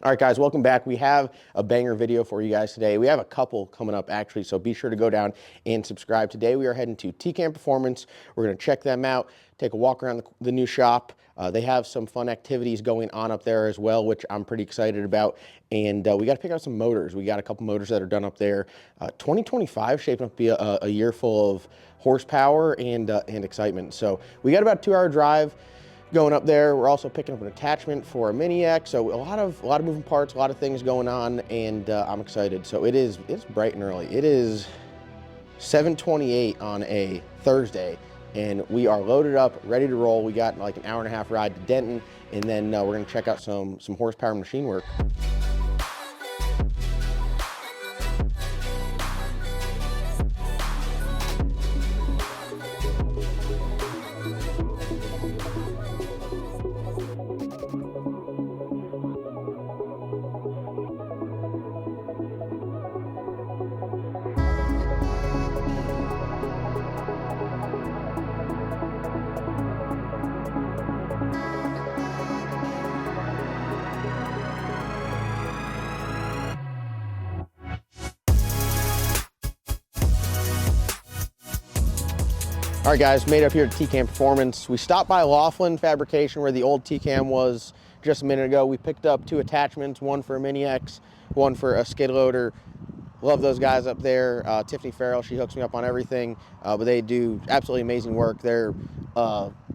All right, guys, welcome back. We have a banger video for you guys today. We have a couple coming up, actually, so be sure to go down and subscribe. Today, we are heading to TCAM Performance. We're going to check them out, take a walk around the new shop. They have some fun activities going on up there as well, which I'm pretty excited about. And we got to pick out some motors. We got a couple motors that are done up there. 2025 shaping up to be a year full of horsepower and excitement. So we got about a 2-hour drive going up there. We're also picking up an attachment for a Mini X, so a lot of moving parts, a lot of things going on, and I'm excited. So it's bright and early. It is 7:28 on a Thursday, and we are loaded up, ready to roll. We got like an hour-and-a-half ride to Denton, and then we're gonna check out some horsepower machine work. All right, guys, made up here at TCAM Performance. We stopped by Laughlin Fabrication where the old TCAM was just a minute ago. We picked up 2 attachments, one for a Mini X, one for a skid loader. Love those guys up there. Tiffany Farrell, she hooks me up on everything, but they do absolutely amazing work. They're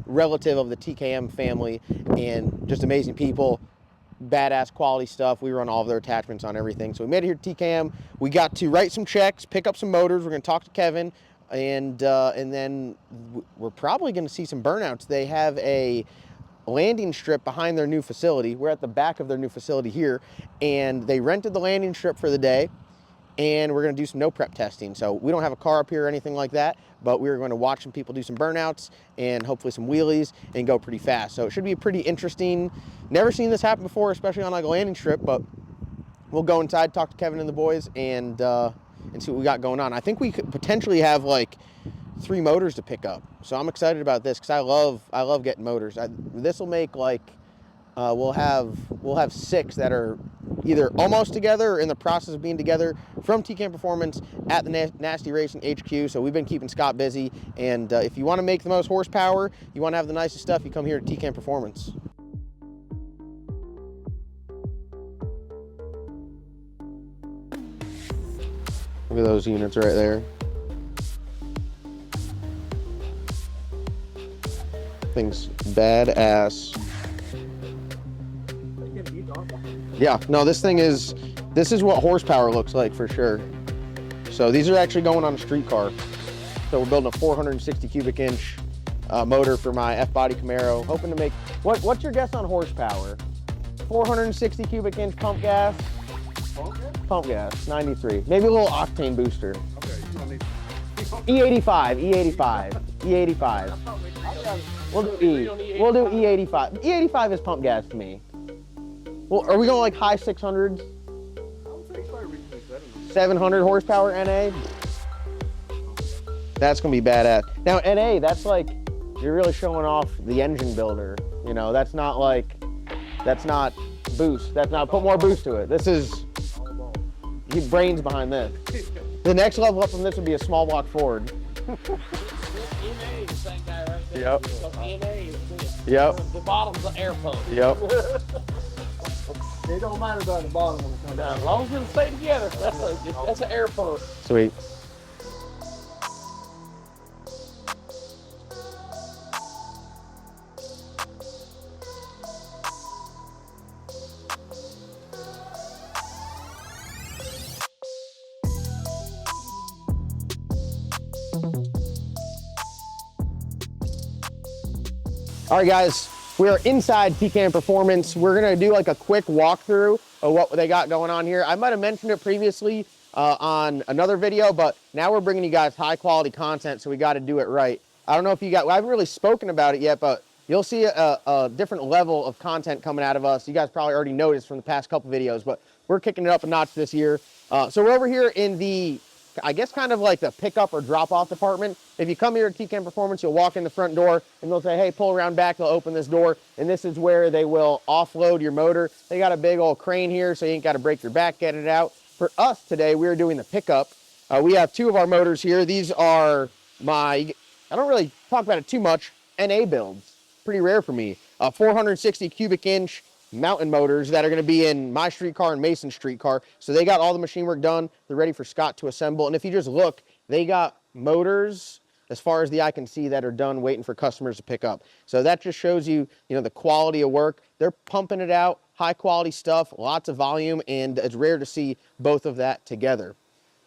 relative of the TKM family and just amazing people. Badass quality stuff. We run all of their attachments on everything. So we made it here at TCAM. We got to write some checks, pick up some motors. We're going to talk to Kevin. And then we're probably going to see some burnouts. They have a landing strip behind their new facility. We're at the back of their new facility here, and they rented the landing strip for the day, and we're going to do some no prep testing. So we don't have a car up here or anything like that, but we're going to watch some people do some burnouts and hopefully some wheelies and go pretty fast. So it should be pretty interesting. Never seen this happen before, especially on like a landing strip, but we'll go inside, talk to Kevin and the boys, and see what we got going on. I think we could potentially have like 3 motors to pick up. So I'm excited about this because I love getting motors. This will make like we'll have 6 that are either almost together or in the process of being together from TCAM Performance at the Nasty Racing HQ. So we've been keeping Scott busy, and if you want to make the most horsepower, you want to have the nicest stuff, you come here to TCAM Performance. Look at those units right there. Thing's badass. Yeah, no, this is what horsepower looks like for sure. So these are actually going on a street car. So we're building a 460 cubic inch motor for my F-body Camaro. Hoping to make, what's your guess on horsepower? 460 cubic inch pump gas. Pump gas, 93. Maybe a little octane booster. Okay, you don't need E85, E85, E85. We'll do E. We'll do E85. E85 is pump gas to me. Well, are we going like high 600s? 700 horsepower NA? That's gonna be badass. Now NA, that's like, you're really showing off the engine builder. You know, that's not boost. That's not, put more boost to it. This is, brains behind this. The next level up from this would be a small block Ford. Yep. Yep. The bottom's an air pump. Yep. It don't matter about the bottom when it comes down. As long as it'll stay together, that's an air pump. Sweet. All right, guys, we are inside TCAM Performance. We're gonna do like a quick walkthrough of what they got going on here. I might have mentioned it previously on another video, but now we're bringing you guys high quality content, so we gotta do it right. I don't know if I haven't really spoken about it yet, but you'll see a different level of content coming out of us. You guys probably already noticed from the past couple videos, but we're kicking it up a notch this year. So we're over here in the I guess kind of like the pickup or drop-off department. If you come here at TCAM Performance, you'll walk in the front door and they'll say, hey, pull around back. They'll open this door, and this is where they will offload your motor. They got a big old crane here, so you ain't got to break your back getting it out. For us today, we're doing the pickup. We have 2 of our motors here. These are my, I don't really talk about it too much, NA builds. Pretty rare for me. 460 cubic inch mountain motors that are going to be in my streetcar and Mason's streetcar. So they got all the machine work done. They're ready for Scott to assemble. And if you just look, they got motors as far as the eye can see that are done waiting for customers to pick up. So that just shows you, the quality of work. They're pumping it out, high quality stuff, lots of volume, and it's rare to see both of that together.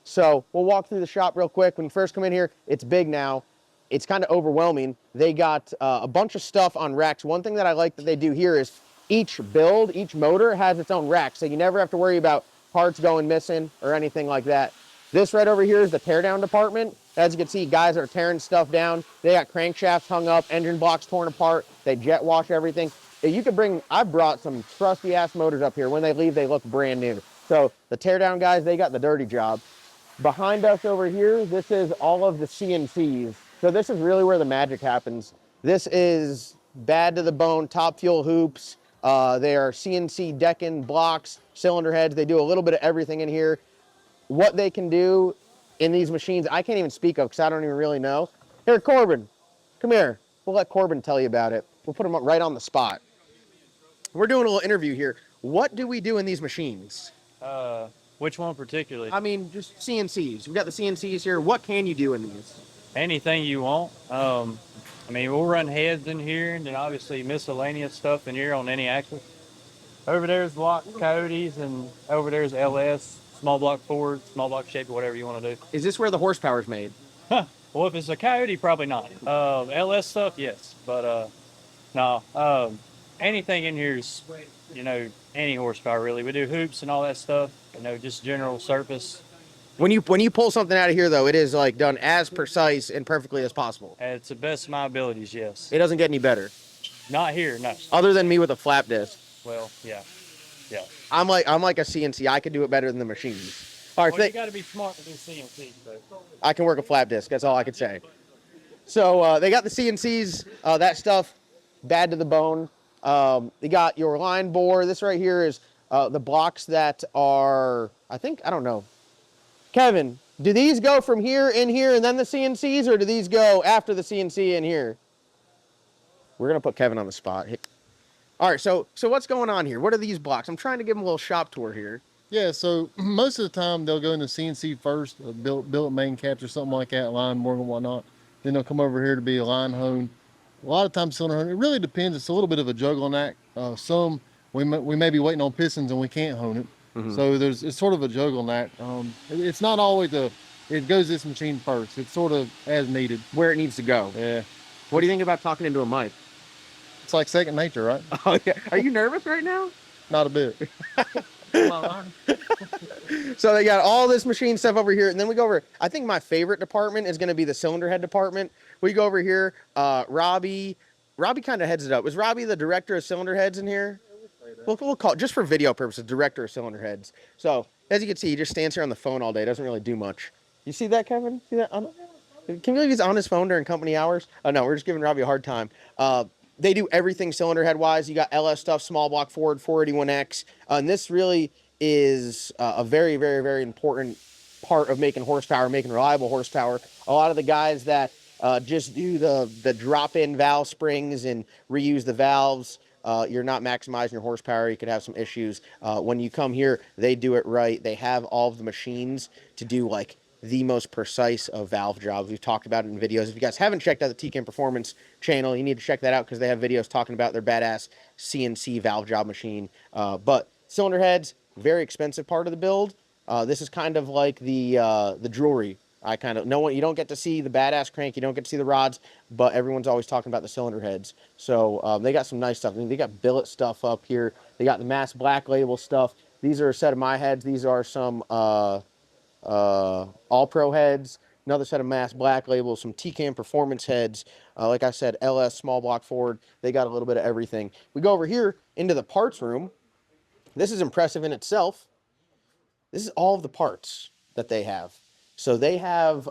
So we'll walk through the shop real quick. When you first come in here, it's big now. It's kind of overwhelming. They got a bunch of stuff on racks. One thing that I like that they do here is each build, each motor has its own rack, so you never have to worry about parts going missing or anything like that. This right over here is the teardown department. As you can see, guys are tearing stuff down. They got crankshafts hung up, engine blocks torn apart. They jet wash everything. You could bring, I've brought some trusty ass motors up here. When they leave, they look brand new. So the teardown guys, they got the dirty job. Behind us over here, this is all of the CNCs. So this is really where the magic happens. This is bad to the bone, top fuel hoops. They are CNC decking blocks, cylinder heads. They do a little bit of everything in here. What they can do in these machines, I can't even speak of because I don't even really know. Here, Corbin, come here. We'll let Corbin tell you about it. We'll put him up right on the spot. We're doing a little interview here. What do we do in these machines? Which one particularly? I mean, just CNCs. We've got the CNCs here. What can you do in these? Anything you want. We'll run heads in here, and then obviously miscellaneous stuff in here on any axis. Over there's block coyotes, and over there's LS, small block Ford, small block Chevy, whatever you want to do. Is this where the horsepower is made? Huh. Well, if it's a coyote, probably not. LS stuff, yes, but no. Anything in here is, any horsepower really. We do hoops and all that stuff. Just general surface. When you pull something out of here, though, it is like done as precise and perfectly as possible. It's the best of my abilities, yes. It doesn't get any better. Not here, no. Other than me with a flap disc. Well, yeah. I'm like a CNC. I could do it better than the machines. All right, Well, you got to be smart to do CNC. So. I can work a flap disc. That's all I can say. So they got the CNCs. That stuff, bad to the bone. You got your line bore. This right here is the blocks that are, I don't know. Kevin, do these go from here in here and then the CNCs, or do these go after the CNC in here? We're going to put Kevin on the spot. All right, so what's going on here? What are these blocks? I'm trying to give him a little shop tour here. Yeah, so most of the time they'll go into CNC first, billet main caps or something like that, line boring and whatnot. Then they'll come over here to be a line hone. A lot of times cylinder hone. It really depends. It's a little bit of a juggling act. Some we may be waiting on pistons and we can't hone it. Mm-hmm. So it's sort of a juggling act. It's not always it goes this machine first. It's sort of as needed. Where it needs to go. Yeah. What do you think about talking into a mic? It's like second nature, right? Oh yeah. Are you nervous right now? Not a bit. So they got all this machine stuff over here, and then we go over. I think my favorite department is going to be the cylinder head department. We go over here. Robbie kind of heads it up. Is Robbie the director of cylinder heads in here? We'll call it, just for video purposes, director of cylinder heads. So as you can see, he just stands here on the phone all day. Doesn't really do much. You see that, Kevin? See that? Can you believe he's on his phone during company hours? Oh no, we're just giving Robbie a hard time. They do everything cylinder head wise. You got LS stuff, small block Ford, 481X, and this really is a very, very, very important part of making horsepower, making reliable horsepower. A lot of the guys that just do the drop-in valve springs and reuse the valves, you're not maximizing your horsepower. You could have some issues. When you come here, they do it right. They have all of the machines to do like the most precise of valve jobs. We've talked about it in videos. If you guys haven't checked out the TCAM Performance channel, you need to check that out because they have videos talking about their badass CNC valve job machine. But cylinder heads, very expensive part of the build. This is kind of like the jewelry. You don't get to see the badass crank, you don't get to see the rods, but everyone's always talking about the cylinder heads. So they got some nice stuff. I mean, they got billet stuff up here. They got the Mass Black Label stuff. These are a set of my heads. These are some All Pro heads, another set of Mass Black Labels, some TCAM Performance heads. Like I said, LS, small block Ford. They got a little bit of everything. We go over here into the parts room. This is impressive in itself. This is all of the parts that they have. So they have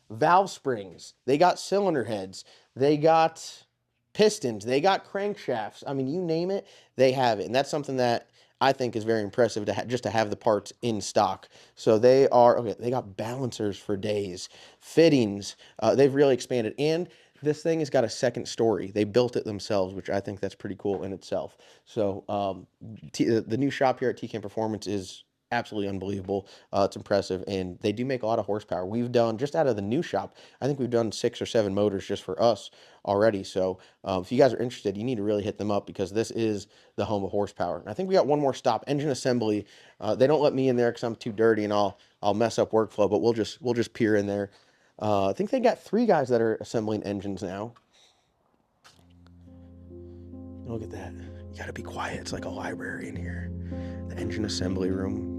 valve springs, they got cylinder heads, they got pistons, they got crankshafts. I mean, you name it, they have it. And that's something that I think is very impressive to just to have the parts in stock. So they got balancers for days, fittings. They've really expanded, and this thing has got a second story. They built it themselves, which I think that's pretty cool in itself. So the new shop here at TCAM Performance is absolutely unbelievable. It's impressive, and they do make a lot of horsepower. We've done, just out of the new shop, I think we've done 6 or 7 motors just for us already. So if you guys are interested, you need to really hit them up, because this is the home of horsepower. And I think we got one more stop, engine assembly. They don't let me in there because I'm too dirty and I'll mess up workflow, but we'll just peer in there. I think they got 3 guys that are assembling engines now. Look at that. You gotta be quiet. It's like a library in here. The engine assembly room.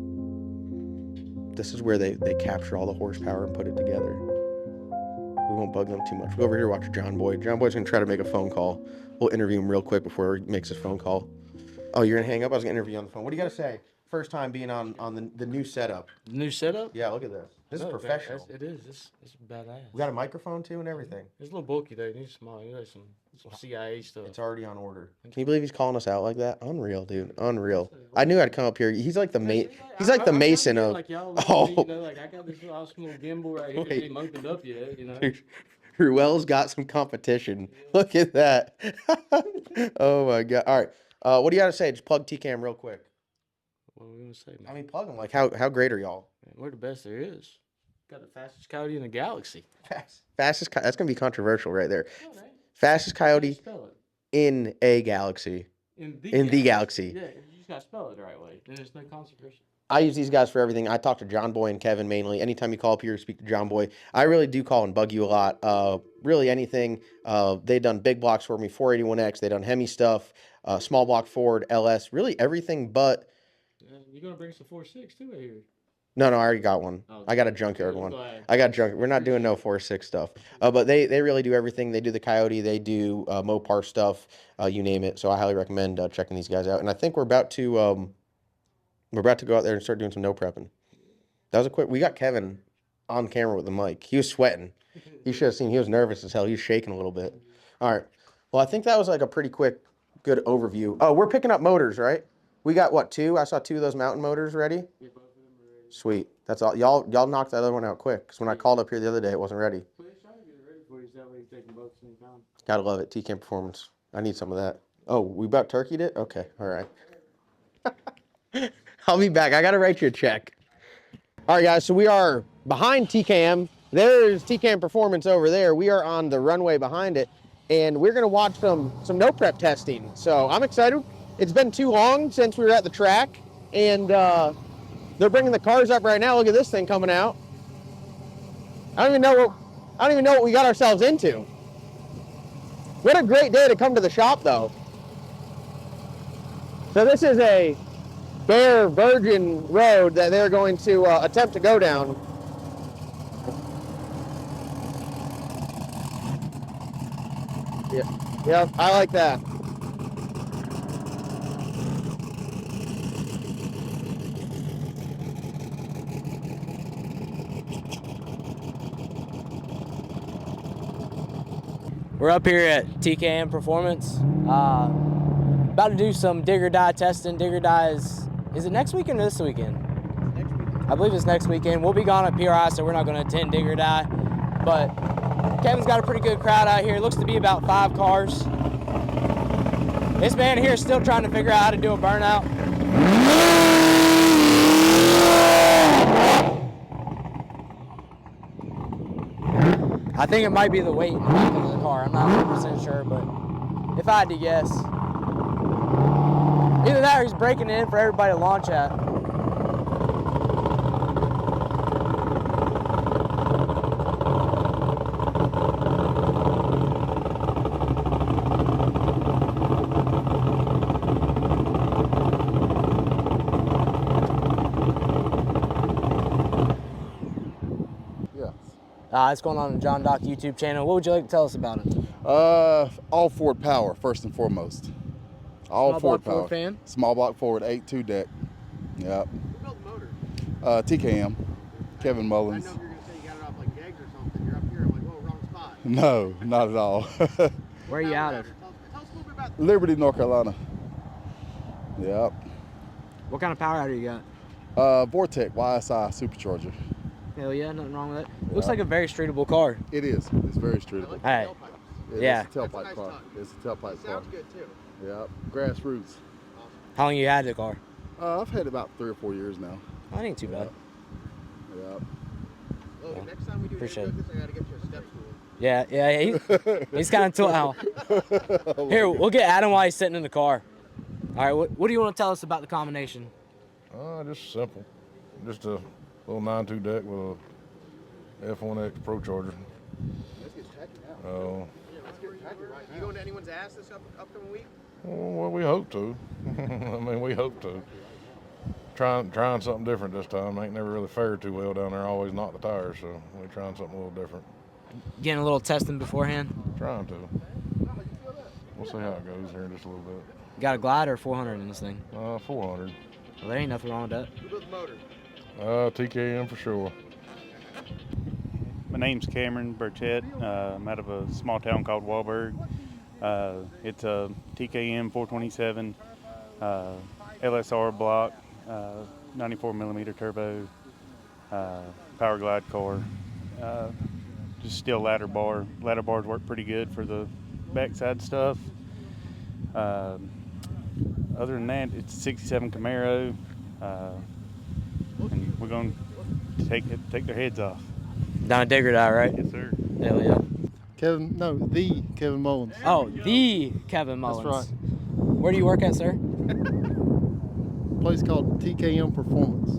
This is where they capture all the horsepower and put it together. We won't bug them too much. We'll go over here and watch John Boy. John Boy's gonna try to make a phone call. We'll interview him real quick before he makes his phone call. Oh, you're gonna hang up? I was gonna interview you on the phone. What do you gotta say? First time being on the new setup. New setup? Yeah, look at this. This is professional. It is. It's badass. We got a microphone too and everything. It's a little bulky though. It needs small. You know, some CIA stuff. It's already on order. Can you believe he's calling us out like that? Unreal, dude. Unreal. I knew I'd come up here. He's like the He's like the Mason of. Like y'all, Oh. you know, like I got this awesome little gimbal right here. It ain't opened up yet, you know. Ruel's got some competition. Look at that. Oh my god. All right. What do you got to say? Just plug TCAM real quick. What are we gonna say, man? I mean, plug them. Like, how great are y'all? Man, we're the best there is. Got the fastest coyote in the galaxy. Fastest. That's gonna be controversial right there. No, right? Fastest coyote Spell it. in a galaxy. In the galaxy. Yeah, you just gotta spell it the right way. Then there's no controversy. I use these guys for everything. I talk to John Boy and Kevin mainly. Anytime you call up here, speak to John Boy. I really do call and bug you a lot. Really anything. They've done big blocks for me, 481X. They've done Hemi stuff, small block Ford, LS. Really everything but. You're gonna bring some 4.6 too here. No, I already got one. Oh, I got a junkyard one. I got junk. We're not doing no 4.6 stuff. But they really do everything. They do the Coyote. They do Mopar stuff. You name it. So I highly recommend checking these guys out. And I think we're about to go out there and start doing some no prepping. That was a quick. We got Kevin on camera with the mic. He was sweating. You should have seen. He was nervous as hell. He was shaking a little bit. All right. Well, I think that was like a pretty quick, good overview. Oh, we're picking up motors, right? We got what, 2? I saw 2 of those mountain motors ready. Yeah, both of them are ready. Sweet. That's all. Y'all knocked the other one out quick. Because when I called up here the other day, it wasn't ready. Well, they're trying to get it ready for you, so that way you take them both at the same time. Gotta love it. TCAM Performance. I need some of that. Oh, we about turkeyed it? Okay. All right. I'll be back. I gotta write you a check. All right, guys. So we are behind TCAM. There's TCAM Performance over there. We are on the runway behind it, and we're gonna watch some no prep testing. So I'm excited. It's been too long since we were at the track, and they're bringing the cars up right now. Look at this thing coming out. I don't even know what we got ourselves into. What a great day to come to the shop, though. So this is a bare virgin road that they're going to attempt to go down. Yeah, I like that. We're up here at TCAM Performance, about to do some digger die testing. Digger die is it next weekend or this weekend? Next weekend. I believe it's next weekend. We'll be gone at PRI, so we're not going to attend digger die. But Kevin's got a pretty good crowd out here. It looks to be about 5 cars. This man here is still trying to figure out how to do a burnout. I think it might be the weight in the back of the car. I'm not 100% sure, but if I had to guess. Either that or he's breaking in for everybody to launch at. It's going on the John Doc YouTube channel. What would you like to tell us about it? All Ford power, first and foremost. All Small Ford block power. Ford fan? Small block Ford, 8.2 deck. Yep. Who built the motor? TKM, Kevin I Mullins. know you're No, not at all. Where are you out of? Liberty, North Carolina. Yep. What kind of power outer you got? Vortec YSI supercharger. Hell yeah, nothing wrong with that. Looks like a very streetable car. It is. It's very streetable. Hey, yeah. It's a tailpipe car. It's a tailpipe car. Sounds good too. Yep. Grassroots. How long you had the car? I've had it about 3 or 4 years now. That ain't too bad. Yep. Logan, next time we do Appreciate it. this, I gotta get you a step stool. Yeah, he's kind of tilt out. Here, we'll get Adam while he's sitting in the car. All right, what do you want to tell us about the combination? Just simple. Just a little 9.2 deck with a F1X Pro Charger. Let's get tacky now. Oh, Yeah, let's get tacky, right? You going to anyone's ass this upcoming week? well, we hope to. I mean, we hope to. Trying something different this time. Ain't never really fared too well down there. Always knock the tires, so we're trying something a little different. Getting a little testing beforehand. Trying to. We'll see how it goes here in just a little bit. You got a Glide or 400 in this thing? 400. Well, there ain't nothing wrong with that. Who built the motor? TKM for sure. My name's Cameron Burchett. I'm out of a small town called Wahlberg. It's a TKM 427 LSR block, 94 millimeter turbo, power glide car. Just steel ladder bar. Ladder bars work pretty good for the backside stuff. Other than that, it's a 67 Camaro, and we're going to take their heads off. Down a digger die, right? Yes, sir. Hell yeah. The Kevin Mullins. Oh, the Kevin Mullins. That's right. Where do you work at, sir? Place called TKM Performance.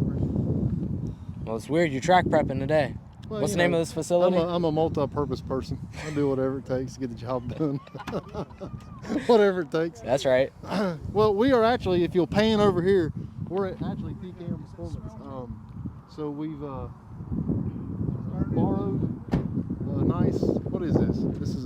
Well, it's weird. You're track prepping today. Well, What's you the name know, of this facility? I'm a multi-purpose person. I do whatever it takes to get the job done. Whatever it takes. That's right. Well, we are actually, if you'll pan over here, we're at actually TKM Performance. So we've borrowed a nice. What is this? Is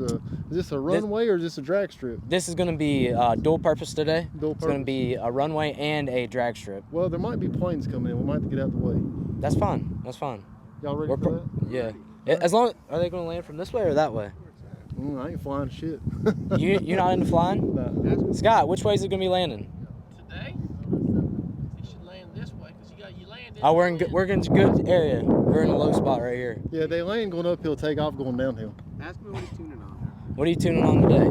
this a runway or is this a drag strip? This is going to be dual purpose today. Dual It's going to purpose. be a runway and a drag strip. Well, there might be planes coming in. We might have to get out the way. That's fine. That's fine. Y'all ready for that? Yeah. As long are they going to land from this way or that way? I ain't flying shit. You're not into flying? Nah. Scott, which way is it going to be landing? Today, it should land this way because you landed. Oh, we're in good area. We're in a low spot right here. Yeah, they land going uphill, take off going downhill. Ask me what he's tuning on. What are you tuning on today?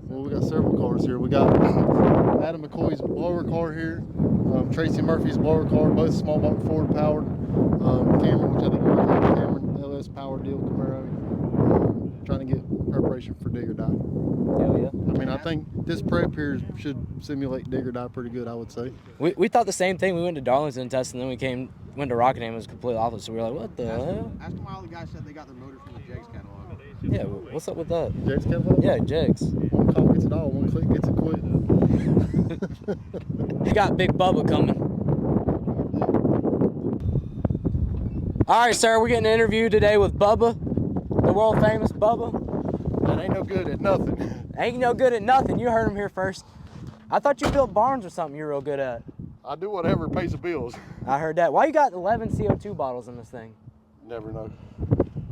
Well, we got several cars here. We got Adam McCoy's blower car here, Tracy Murphy's blower car, both small block forward powered. Cameron, which I think you guys have, Cameron LS power deal Camaro. Trying to get preparation for dig or die. Hell yeah. I mean, I think this prep here should simulate dig or die pretty good, I would say. We thought the same thing. We went to Darlington testing, then we went to Rockingham. It was completely opposite. So we were like, what the hell? Ask him why all the guys said they got their motor from the Jegs catalog. Yeah, what's up with that? Jake's catalog? Yeah, Jegs. One call gets it all, one click gets it quick. You got Big Bubba coming. All right, sir, we're getting an interview today with Bubba, the world famous Bubba. That ain't no good at nothing. Ain't no good at nothing. You heard him here first. I thought you built barns or something you're real good at. I do whatever pays the bills. I heard that. Why you got 11 CO2 bottles in this thing? Never know.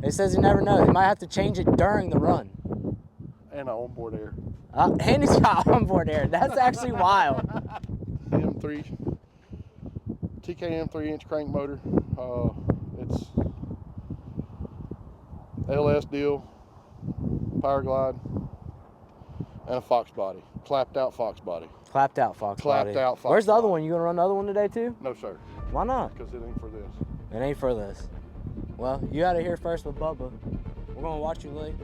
It says you never know. You might have to change it during the run. And I onboard air. And he's got onboard air. That's actually wild. TKM 3-inch crank motor. It's LS deal, power glide, and a Fox body, clapped out Fox body. Clapped out Fox Clapped body. out Fox Where's the other body. one? You gonna run the other one today too? No sir, Why not? because it ain't for this. It ain't for this. Well, you had it here first with Bubba. We're gonna watch you late.